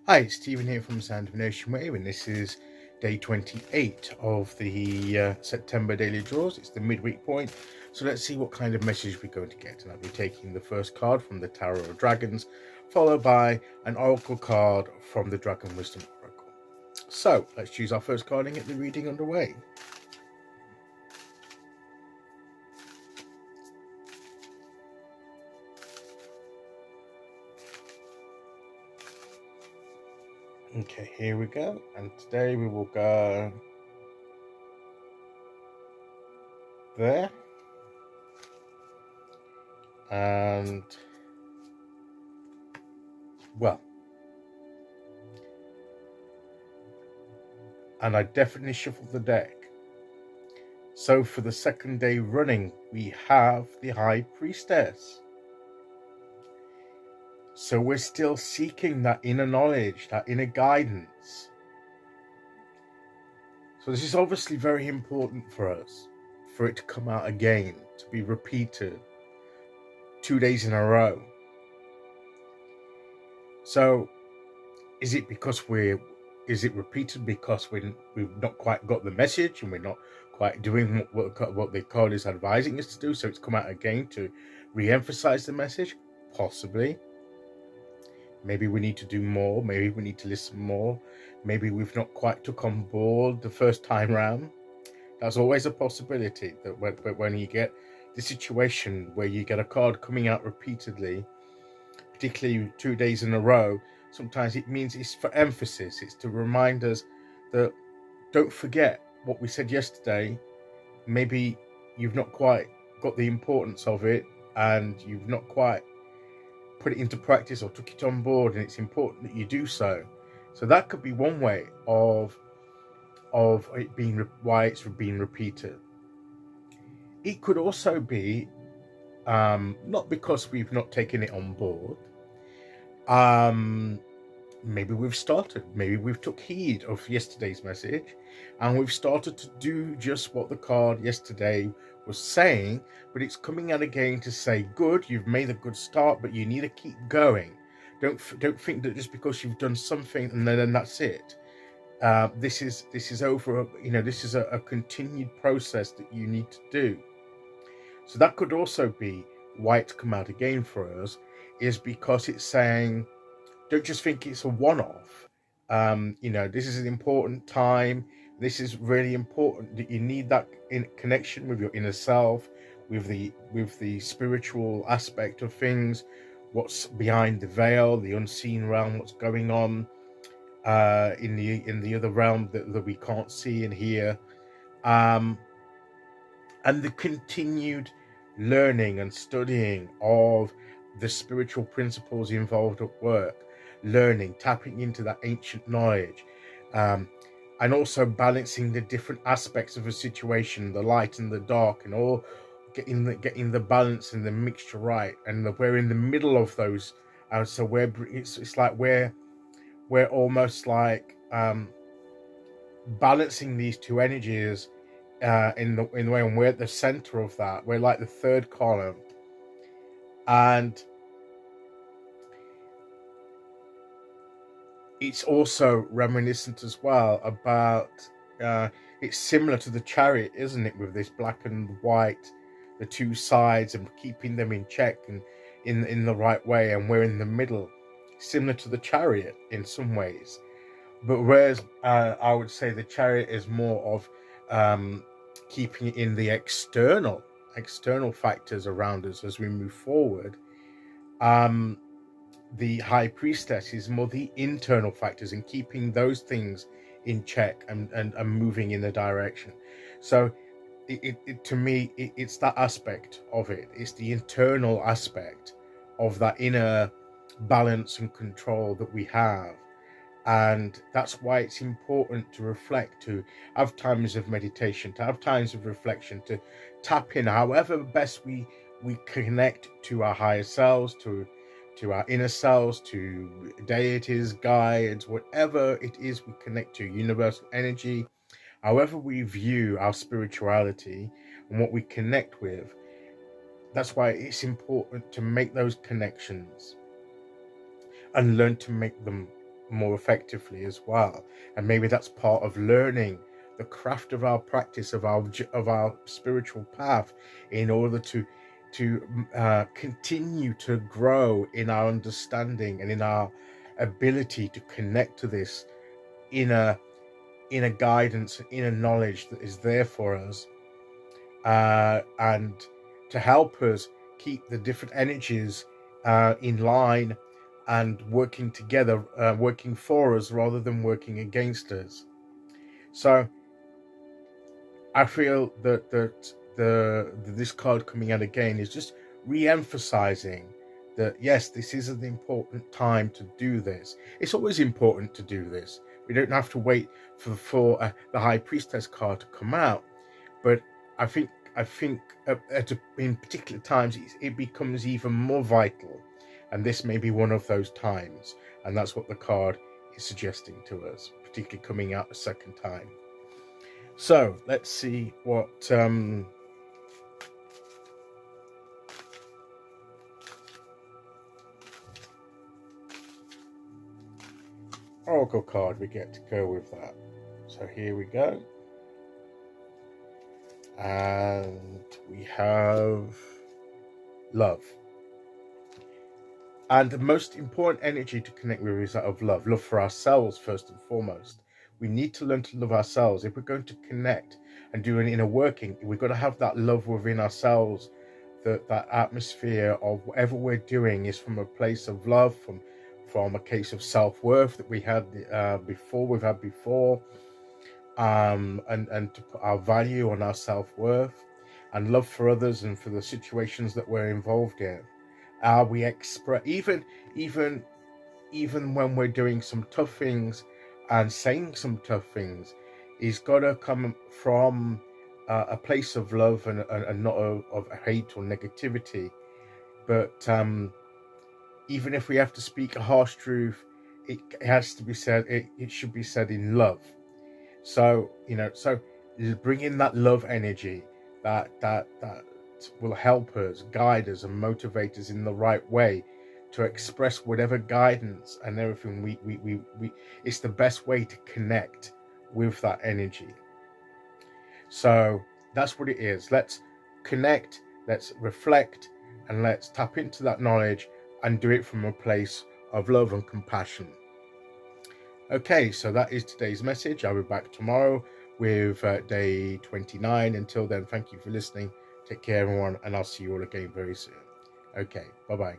Hi, it's Stephen here from Sound of an Ocean Wave, and this is day 28 of the September daily draws. It's the midweek point, so let's see what kind of message we're going to get. And I'll be taking the first card from the Tarot of Dragons, followed by an Oracle card from the Dragon Wisdom Oracle. So let's choose our first card and get the reading underway. Okay, here we go, and today we will go there, and well, and I definitely shuffled the deck. So for the second day running, we have the High Priestess. So we're still seeking that inner knowledge, that inner guidance. So this is obviously very important for us, for it to come out again, to be repeated 2 days in a row. So is it repeated because we've not quite got the message and we're not quite doing what the card is advising us to do, so it's come out again to re-emphasize the message? Possibly. Maybe we need to do more. Maybe we need to listen more. Maybe we've not quite took on board the first time round. That's always a possibility, that when you get the situation where you get a card coming out repeatedly, particularly 2 days in a row, sometimes it means it's for emphasis. It's to remind us that don't forget what we said yesterday. Maybe you've not quite got the importance of it, and you've not quite put it into practice or took it on board, and it's important that you do so. So that could be one way of it being why it's being repeated. It could also be not because we've not taken it on board. Maybe we've started. Maybe we've took heed of yesterday's message, and we've started to do just what the card yesterday was saying, but it's coming out again to say, good, you've made a good start, but you need to keep going. Don't think that just because you've done something and then that's it. This is over. This is a continued process that you need to do. So that could also be why it's come out again for us, is because it's saying, don't just think it's a one-off. This is an important time. This is really important that you need that in connection with your inner self, with the spiritual aspect of things, what's behind the veil, the unseen realm, what's going on in the other realm that we can't see and hear, and the continued learning and studying of the spiritual principles involved at work, learning, tapping into that ancient knowledge, and also balancing the different aspects of a situation, the light and the dark, and all getting the balance and the mixture right. And we're in the middle of those, so it's like we're almost like balancing these two energies in the way, and we're at the center of that. We're like the third column, and it's also reminiscent as well about it's similar to the Chariot, isn't it, with this black and white, the two sides, and keeping them in check and in the right way, and we're in the middle, similar to the Chariot in some ways. But whereas I would say the Chariot is more of keeping in the external factors around us as we move forward, the High Priestess is more the internal factors and keeping those things in check and moving in the direction. So to me, it's that aspect of it. It's the internal aspect of that inner balance and control that we have. And that's why it's important to reflect, to have times of meditation, to have times of reflection, to tap in however best we connect to our higher selves, to our inner selves, to deities, guides, whatever it is we connect to, universal energy, however we view our spirituality and what we connect with. That's why it's important to make those connections and learn to make them more effectively as well. And maybe that's part of learning the craft of our practice of our spiritual path, in order to continue to grow in our understanding and in our ability to connect to this inner guidance, inner knowledge that is there for us, and to help us keep the different energies in line and working together, working for us rather than working against us. So I feel that this card coming out again is just re-emphasizing that yes, this is an important time to do this. It's always important to do this. We don't have to wait for the High Priestess card to come out, but I think in particular times it becomes even more vital, and this may be one of those times, and that's what the card is suggesting to us, particularly coming out a second time. So let's see what Oracle card we get to go with that. So here we go. And we have love. And the most important energy to connect with is that of love. Love for ourselves, first and foremost. We need to learn to love ourselves. If we're going to connect and do an inner working, we've got to have that love within ourselves. That atmosphere of whatever we're doing is from a place of love, from a case of self-worth that we had before, and to put our value on our self-worth, and love for others and for the situations that we're involved in. We express even when we're doing some tough things and saying some tough things, it's got to come from a place of love and not of hate or negativity. But even if we have to speak a harsh truth, it has to be said. It should be said in love. So so bring in that love energy that will help us, guide us, and motivate us in the right way to express whatever guidance and everything we it's the best way to connect with that energy. So that's what it is. Let's connect, let's reflect, and let's tap into that knowledge and do it from a place of love and compassion. Okay, so that is today's message. I'll be back tomorrow with day 29. Until then, thank you for listening. Take care, everyone, and I'll see you all again very soon. Okay, bye-bye.